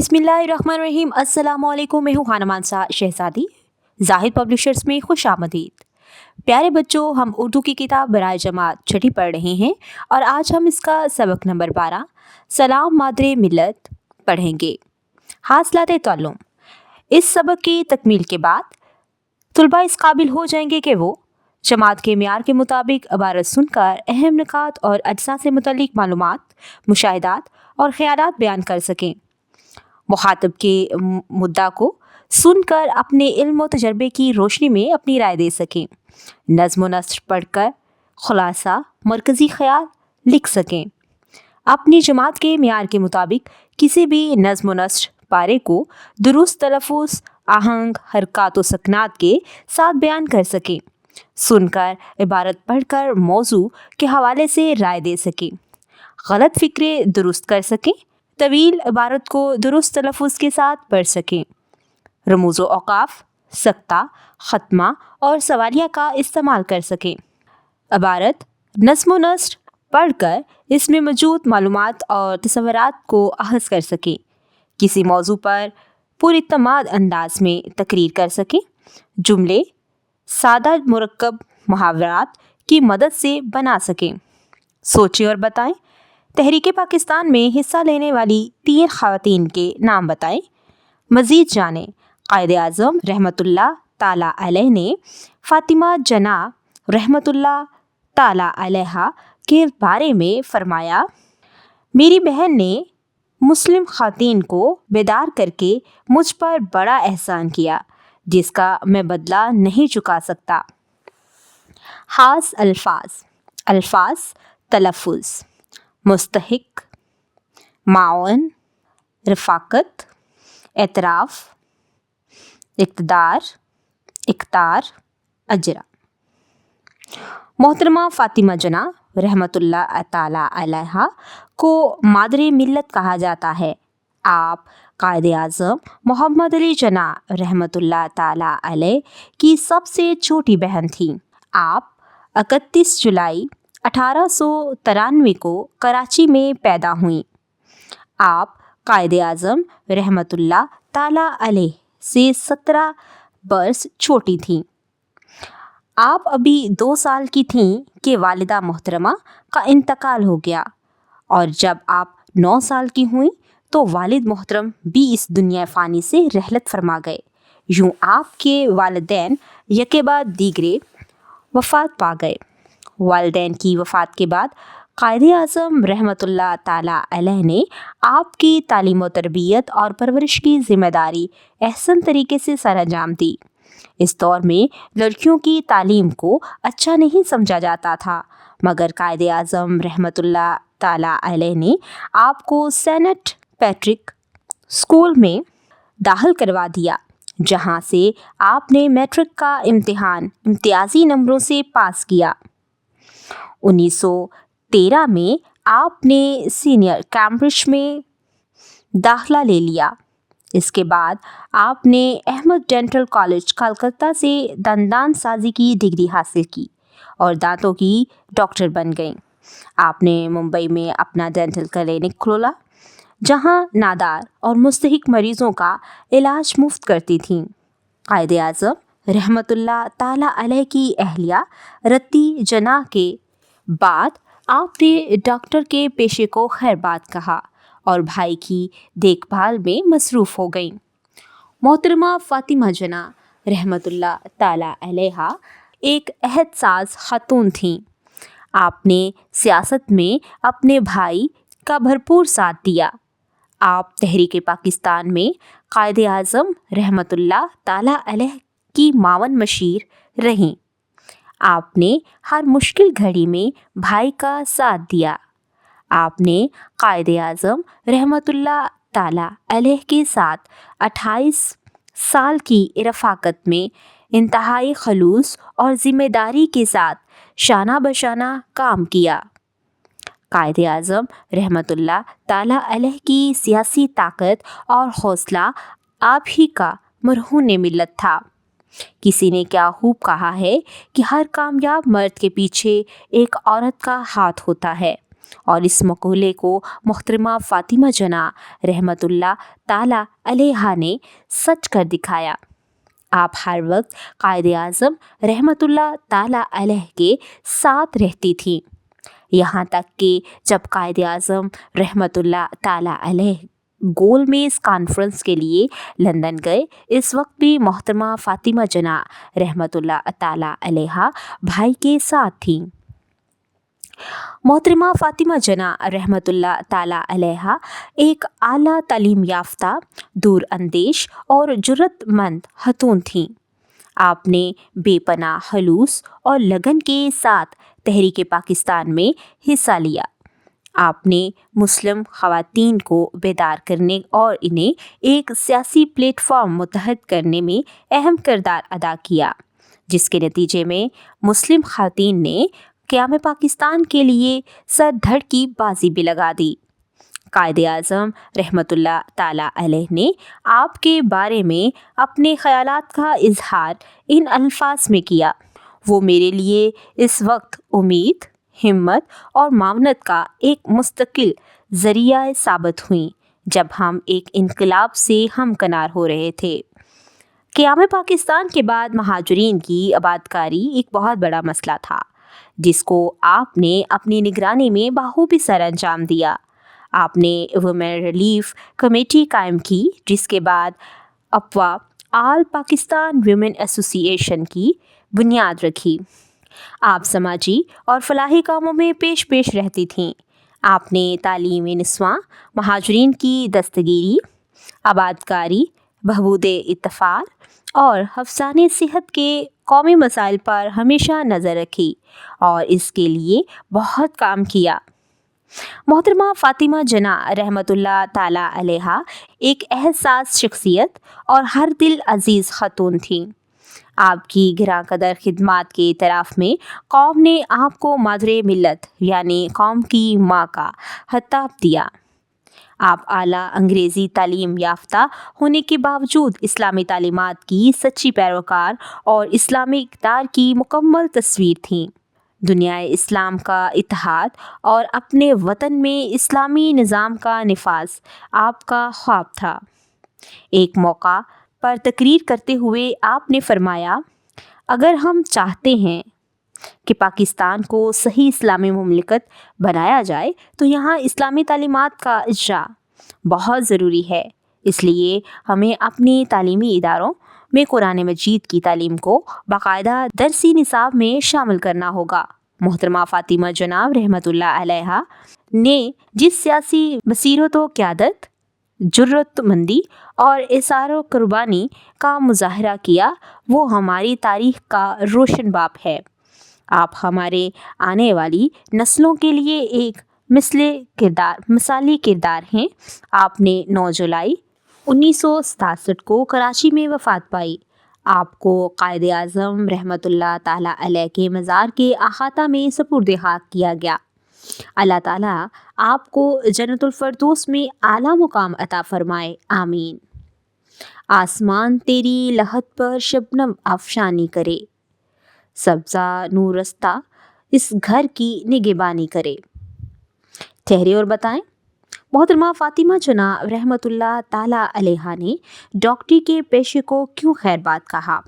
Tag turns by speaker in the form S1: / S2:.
S1: बिस्मिल्लाहिर्रहमानिर्रहीम। अस्सलाम वालेकुम। मैं हूँ खाना मानसा शहजादी। जाहिद पब्लिशर्स में खुश आमदीद। प्यारे बच्चों, हम उर्दू की किताब बराए जमात छठी पढ़ रहे हैं और आज हम इसका सबक नंबर 12 सलाम मादरे मिल्लत पढ़ेंगे। हासिलात ताल्लुम। इस सबक की तकमील के बाद तुलबा इस काबिल हो जाएंगे कि वो जमात के मियार के मुताबिक इबारत सुनकर अहम निकात और अज्जा से मुतल्लिक मालूमात, मुशाहिदात और ख़यालात बयान कर सकें। मुखातब के मुद्दा को सुनकर अपने इल्म व तजर्बे की रोशनी में अपनी राय दे सकें। नज़्म व नस्र पढ़कर खुलासा, मरकज़ी ख़याल लिख सकें। अपनी जमात के मियार के मुताबिक किसी भी नज़्म व नस्र पारे को दुरुस्त तलफ़ुज़, आहंग, हरकत व सकनात के साथ बयान कर सकें। सुनकर इबारत पढ़कर मौजू के हवाले से राय दे सकें। गलत फ़िक्रे दुरुस्त कर सकें। तवील इबारत को दुरुस्त तलफ़ुज़ के साथ पढ़ सकें। रमूज़ व औक़ाफ़, सख्ता, ख़त्मा और सवालिया का इस्तेमाल कर सकें। इबारत नज़्म व नस्र पढ़कर इसमें मौजूद मालूमात और तसव्वुरात को अख़ज़ कर सकें। किसी मौजू पर पुरइत्तेमाद अंदाज में तकरीर कर सकें। जुमले सादा मुरक्कब मुहावरात की मदद से बना सकें। सोचें और बताएं। तहरीक पाकिस्तान में हिस्सा लेने वाली 3 ख़वातीन के नाम बताएं। मज़ीद जानें। क़ायद आज़म रहमतुल्लाह ताला अलैह ने फ़ातिमा जना रहमतुल्लाह ताला अलैहा के बारे में फ़रमाया, मेरी बहन ने मुस्लिम ख़वातीन को बेदार करके मुझ पर बड़ा एहसान किया जिसका मैं बदला नहीं चुका सकता। ख़ास अल्फाज, अल्फाज तलफ़ुज़, मुस्तहिक, मावन, रफ़ाकत, एतराफ़, इक़्तिदार, इक़्तार, अजरा। मोहतरमा फ़ातिमा जना रहमतुल्लाह ताला अलैहा को मादरे मिल्लत कहा जाता है। आप क़ायद आज़म मोहम्मद अली जना रहमतुल्लाह ताला अलैह की सबसे छोटी बहन थीं। आप 31 जुलाई 1893 को कराची में पैदा हुईं। आप क़ायद आज़म रहमतुल्लाह ताला अलैह से 17 बरस छोटी थीं। आप अभी 2 साल की थीं कि वालिदा मोहतरमा का इंतकाल हो गया और जब आप 9 साल की हुईं तो वालिद मोहतरम भी इस दुनिया फ़ानी से रहलत फरमा गए। यूँ आपके वालिदैन यके बाद दीगरे वफ़ात पा गए। वालिदैन की वफ़ात के बाद क़ायद आज़म रहमतुल्लाह ताला अलैह ने आपकी तालीम व तरबियत और परवरिश की ज़िम्मेदारी अहसन तरीके से सरअंजाम दी। इस दौर में लड़कियों की तालीम को अच्छा नहीं समझा जाता था, मगर क़ायद आज़म रहमतुल्लाह ताला अलैह ने आपको सेंट पैट्रिक स्कूल में दाखिल करवा दिया, जहां से आपने मैट्रिक का इम्तिहान इम्तियाजी नंबरों से पास किया। 1913 में आपने सीनियर कैम्ब्रिज में दाखिला ले लिया। इसके बाद आपने अहमद डेंटल कॉलेज कलकत्ता से दंदान साजी की डिग्री हासिल की और दांतों की डॉक्टर बन गईं। आपने मुंबई में अपना डेंटल क्लिनिक खोला, जहां नादार और मुस्तहिक मरीज़ों का इलाज मुफ्त करती थीं। क़ायद आज़म रहमतुल्लाह ताला अलैह की अहलिया रत्ती जना के बाद आपने डॉक्टर के पेशे को खैरबाद कहा और भाई की देखभाल में मसरूफ़ हो गईं। मोहतरमा फ़ातिमा जना रहमतुल्लाह ताला अलैहा एक अहदसाज़ ख़ातून थीं। आपने सियासत में अपने भाई का भरपूर साथ दिया। आप तहरीक पाकिस्तान में क़ायद आज़म रहमतुल्लाह ताला अलैह की मावन मशीर रहीं। आपने हर मुश्किल घड़ी में भाई का साथ दिया। आपने क़ायद आज़म रहमतुल्लाह ताला अलैह के साथ 28 साल की रफ़ाकत में इंतहाई खलूस और ज़िम्मेदारी के साथ शाना बशाना काम किया। क़ायद आज़म रहमतुल्लाह ताला अलैह की सियासी ताकत और हौसला आप ही का मरहून मिल्लत था। किसी ने क्या खूब कहा है कि हर कामयाब मर्द के पीछे एक औरत का हाथ होता है। اور اس مقولے کو محترمہ فاطمہ جناح رحمتullah تعالی علیہا نے سچ کر دکھایا۔ آپ ہر وقت قائد اعظم رحمتullah تعالی علیہ کے ساتھ رہتی تھیں، یہاں تک کہ جب قائد اعظم رحمتullah تعالی علیہ گول میز کانفرنس کے لیے لندن گئے، اس وقت بھی محترمہ فاطمہ جناح رحمتullah تعالی علیہا بھائی کے ساتھ تھیں۔ محترمہ فاطمہ جناح رحمتullah تعالی علیہا ایک اعلیٰ تعلیم یافتہ، دور اندیش اور جرأت مند خاتون تھیں۔ آپ نے بے پناہ خلوص اور لگن کے ساتھ تحریک پاکستان میں حصہ لیا۔ آپ نے مسلم خواتین کو بیدار کرنے اور انہیں ایک سیاسی پلیٹ فارم متحد کرنے میں اہم کردار ادا کیا، جس کے نتیجے میں مسلم خواتین نے قیام پاکستان کے لیے سر دھڑ کی بازی بھی لگا دی۔ قائد اعظم رحمتullah تعالی علیہ نے آپ کے بارے میں اپنے خیالات کا اظہار ان الفاظ میں کیا: وہ میرے لیے اس وقت امید، ہمت اور معاونت کا ایک مستقل ذریعہ ثابت ہوئیں جب ہم ایک انقلاب سے ہمکنار ہو رہے تھے۔ قیام پاکستان کے بعد مہاجرین کی آبادکاری ایک بہت بڑا مسئلہ تھا، جس کو آپ نے اپنی نگرانی میں بخوبی سر انجام دیا۔ آپ نے ویمن ریلیف کمیٹی قائم کی، جس کے بعد اپوا آل پاکستان ویمن ایسوسی ایشن کی بنیاد رکھی۔ آپ سماجی اور فلاحی کاموں میں پیش رہتی تھیں۔ آپ نے تعلیم نسواں، مہاجرین کی دستگیری، آبادکاری، بہبود اطفال اور حفظان صحت کے قومی مسائل پر ہمیشہ نظر رکھی اور اس کے لیے بہت کام کیا۔ محترمہ فاطمہ جناح رحمتullah تعالی علیہا ایک حساس شخصیت اور ہر دل عزیز خاتون تھیں۔ آپ کی گراں قدر خدمات کے اعتراف میں قوم نے آپ کو مادر ملت یعنی قوم کی ماں کا خطاب دیا۔ آپ اعلیٰ انگریزی تعلیم یافتہ ہونے کے باوجود اسلامی تعلیمات کی سچی پیروکار اور اسلامی اقدار کی مکمل تصویر تھیں۔ دنیائے اسلام کا اتحاد اور اپنے وطن میں اسلامی نظام کا نفاذ آپ کا خواب تھا۔ ایک موقع پر تقریر کرتے ہوئے آپ نے فرمایا: اگر ہم چاہتے ہیں کہ پاکستان کو صحیح اسلامی مملکت بنایا جائے تو یہاں اسلامی تعلیمات کا اجرا بہت ضروری ہے۔ اس لیے ہمیں اپنی تعلیمی اداروں میں قرآن مجید کی تعلیم کو باقاعدہ درسی نصاب میں شامل کرنا ہوگا۔ محترمہ فاطمہ جناح رحمتullah علیہا نے جس سیاسی بصیرت و قیادت، جرأت مندی اور اظہار و قربانی کا مظاہرہ کیا، وہ ہماری تاریخ کا روشن باب ہے۔ آپ ہمارے آنے والی نسلوں کے لیے ایک مثالی کردار ہیں۔ آپ نے 9 جولائی 1967 کو کراچی میں وفات پائی۔ آپ کو قائد اعظم رحمتullah تعالی علیہ کے مزار کے احاطہ میں سپرد خاک کیا گیا۔ اللہ تعالیٰ آپ کو جنت الفردوس میں اعلیٰ مقام عطا فرمائے، آمین۔ آسمان تیری لحد پر شبنم افشانی کرے، سبزہ نورستہ اس گھر کی نگہبانی کرے۔ ٹھہرے اور بتائیں، محترمہ فاطمہ جناح رحمتullah تعالی علیہا نے ڈاکٹری کے پیشے کو کیوں خیر بات کہا؟